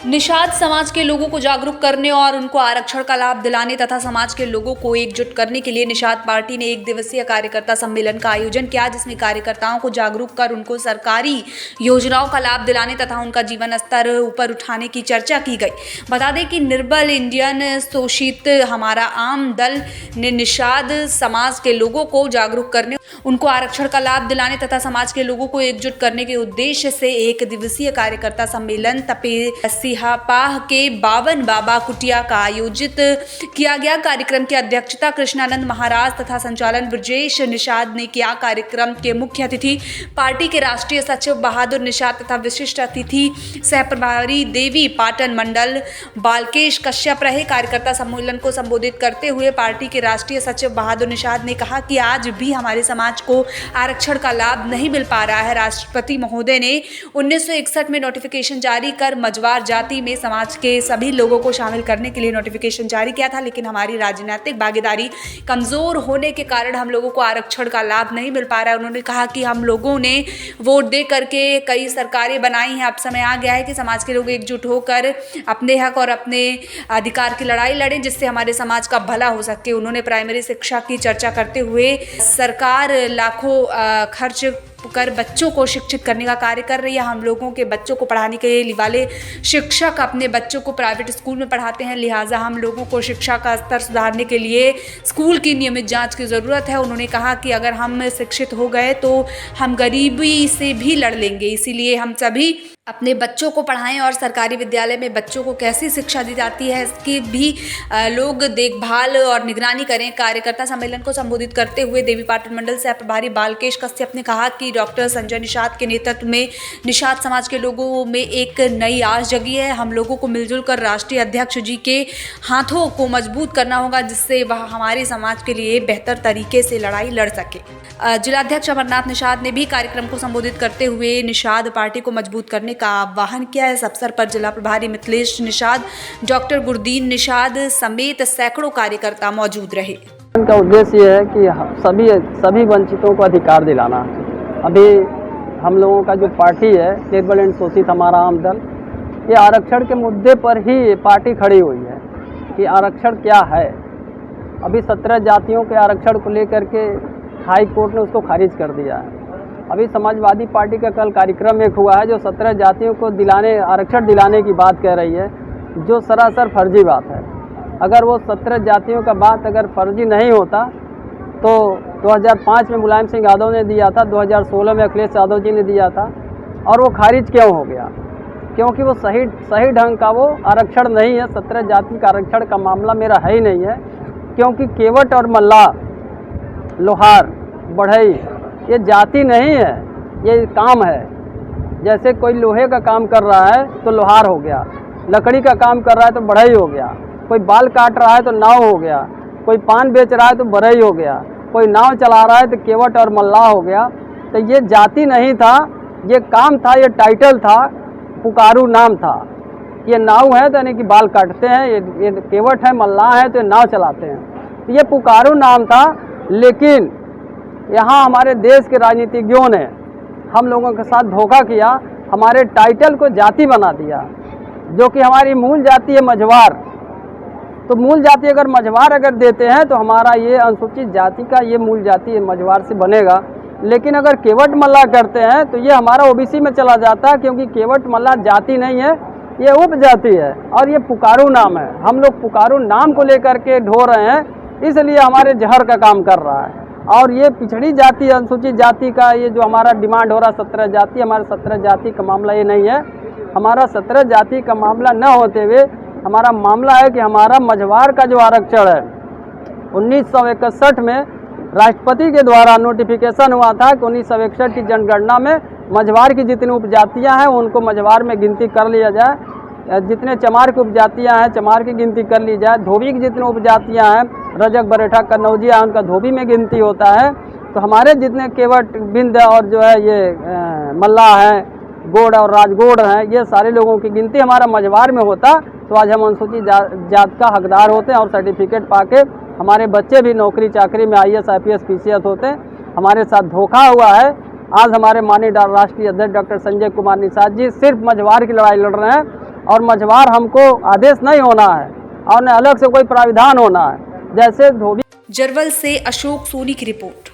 निषाद समाज के लोगों को जागरूक करने और उनको आरक्षण का लाभ दिलाने तथा समाज के लोगों को एकजुट करने के लिए निषाद पार्टी ने एक दिवसीय कार्यकर्ता सम्मेलन का आयोजन किया, जिसमें कार्यकर्ताओं को जागरूक कर उनको सरकारी योजनाओं का लाभ दिलाने तथा उनका जीवन स्तर ऊपर उठाने की चर्चा की गई। बता दें कि निर्बल इंडियन शोषित हमारा आम दल ने निषाद समाज के लोगों को जागरूक करने, उनको आरक्षण का लाभ दिलाने तथा समाज के लोगों को एकजुट करने के उद्देश्य से एक दिवसीय कार्यकर्ता सम्मेलन सिहापाह के 52 बाबा कुटिया का आयोजित किया गया। कार्यक्रम की अध्यक्षता कृष्णानंद महाराज तथा संचालन ब्रजेश निषाद ने किया। कार्यक्रम के मुख्य अतिथि पार्टी के राष्ट्रीय सचिव बहादुर निषाद तथा विशिष्ट अतिथि सह प्रभारी देवी पाटन मंडल बालकेश कश्यप रहे। कार्यकर्ता सम्मेलन को संबोधित करते हुए पार्टी के राष्ट्रीय सचिव बहादुर निषाद ने कहा कि आज भी हमारे समाज को आरक्षण का लाभ नहीं मिल पा रहा है। राष्ट्रपति महोदय ने 1961 में नोटिफिकेशन जारी कर मझवार जाति में समाज के सभी लोगों को शामिल करने के लिए नोटिफिकेशन जारी किया था, लेकिन हमारी राजनीतिक भागीदारी कमजोर होने के कारण हम लोगों को आरक्षण का लाभ नहीं मिल पा रहा है। उन्होंने कहा कि हम लोगों ने वोट दे करके कई सरकारें बनाई हैं, अब समय आ गया है कि समाज के लोग एकजुट होकर अपने हक और अपने अधिकार की लड़ाई लड़ें, जिससे हमारे समाज का भला हो सके। उन्होंने प्राइमरी शिक्षा की चर्चा करते हुए सरकार लाखों खर्च कर बच्चों को शिक्षित करने का कार्य कर रही है। हम लोगों के बच्चों को पढ़ाने के लिए वाले शिक्षक अपने बच्चों को प्राइवेट स्कूल में पढ़ाते हैं, लिहाजा हम लोगों को शिक्षा का स्तर सुधारने के लिए स्कूल की नियमित जांच की ज़रूरत है। उन्होंने कहा कि अगर हम शिक्षित हो गए तो हम गरीबी से भी लड़ लेंगे, इसीलिए हम सभी अपने बच्चों को पढ़ाएं और सरकारी विद्यालय में बच्चों को कैसी शिक्षा दी जाती है इसकी भी लोग देखभाल और निगरानी करें। कार्यकर्ता सम्मेलन को संबोधित करते हुए देवी पाटन मंडल सह प्रभारी बालकेश कश्यप ने कहा कि डॉक्टर संजय निषाद के नेतृत्व में निषाद समाज के लोगों में एक नई आस जगी है। हम लोगों को मिलजुल कर राष्ट्रीय अध्यक्ष जी के हाथों को मजबूत करना होगा, जिससे वह हमारे समाज के लिए बेहतर तरीके से लड़ाई लड़ सके। जिलाध्यक्ष अमरनाथ निषाद ने भी कार्यक्रम को संबोधित करते हुए निषाद पार्टी को मजबूत करने का आह्वान किया। इस अवसर पर जिला प्रभारी मिथिलेश निषाद, डॉक्टर गुरदीन निषाद समेत सैकड़ों कार्यकर्ता मौजूद रहे। इनका उद्देश्य ये है कि सभी वंचितों को अधिकार दिलाना। अभी हम लोगों का जो पार्टी है निर्बल एंड शोषित हमारा आम दल, ये आरक्षण के मुद्दे पर ही पार्टी खड़ी हुई है कि आरक्षण क्या है। अभी 17 जातियों के आरक्षण को लेकर के हाई कोर्ट ने उसको खारिज कर दिया है। अभी समाजवादी पार्टी का कल कार्यक्रम एक हुआ है जो 17 जातियों को आरक्षण दिलाने की बात कह रही है, जो सरासर फर्जी बात है। अगर वो 17 जातियों का बात अगर फर्जी नहीं होता तो 2005 में मुलायम सिंह यादव ने दिया था, 2016 में अखिलेश यादव जी ने दिया था, और वो खारिज क्यों हो गया? क्योंकि वो सही ढंग का वो आरक्षण नहीं है। 17 जाति का आरक्षण का मामला मेरा है ही नहीं है, क्योंकि केवट और मल्लाह, लोहार, बढ़ई ये जाति नहीं है, ये काम है। जैसे कोई लोहे का काम कर रहा है तो लोहार हो गया, लकड़ी का काम कर रहा है तो बढ़ई हो गया, कोई बाल काट रहा है तो नाव हो गया, कोई पान बेच रहा है तो बढ़ई हो गया, कोई नाव चला रहा है तो केवट और मल्लाह हो गया। तो ये जाति नहीं था, ये काम था, ये टाइटल था, पुकारू नाम था। ये नाव है तो यानी कि बाल काटते हैं, ये केवट है, मल्लाह है तो ये नाव चलाते हैं। तो ये पुकारू नाम था, लेकिन यहाँ हमारे देश के राजनीतिज्ञों ने हम लोगों के साथ धोखा किया, हमारे टाइटल को जाति बना दिया, जो कि हमारी मूल जाति है मझवार। तो मूल जाति अगर मझवार अगर देते हैं तो हमारा ये अनुसूचित जाति का ये मूल जाति मझवार से बनेगा। लेकिन अगर केवट मल्लाह करते हैं तो ये हमारा ओबीसी में चला जाता है, क्योंकि केवट मल्लाह जाति नहीं है, ये उपजाति है और ये पुकारू नाम है। हम लोग पुकारू नाम को लेकर के ढो रहे हैं, इसलिए हमारे जहर का काम कर रहा है। और ये पिछड़ी जाति, अनुसूचित जाति का ये जो हमारा डिमांड हो रहा है 17 जाति, हमारा 17 जाति का मामला ये नहीं है। हमारा 17 जाति का मामला न होते हुए हमारा मामला है कि हमारा मझवार का जो आरक्षण है 1961 में राष्ट्रपति के द्वारा नोटिफिकेशन हुआ था कि 1961 की जनगणना में मझवार की जितनी उपजातियां हैं उनको मझवार में गिनती कर लिया जाए, जितने चमार की उपजातियां हैं चमार की गिनती कर ली जाए, धोबी की जितनी उपजातियां हैं रजक, बरेठा, कन्नौजिया, उनका धोबी में गिनती होता है। तो हमारे जितने केवट, बिंद और जो है ये मल्लाह हैं, गोड़ और राजगोड़ हैं, ये सारे लोगों की गिनती हमारा मझवार में होता तो आज हम अनुसूचित जात का हकदार होते हैं और सर्टिफिकेट पाके हमारे बच्चे भी नौकरी चाकरी में IAS, IPS, PCS होते हैं। हमारे साथ धोखा हुआ है। आज हमारे माननीय राष्ट्रीय अध्यक्ष डॉक्टर संजय कुमार निषाद जी सिर्फ मझवार की लड़ाई लड़ रहे हैं और मझवार हमको आदेश नहीं होना है और न अलग से कोई प्राविधान होना है। जैसे धोबी जरवल से अशोक सोनी की रिपोर्ट।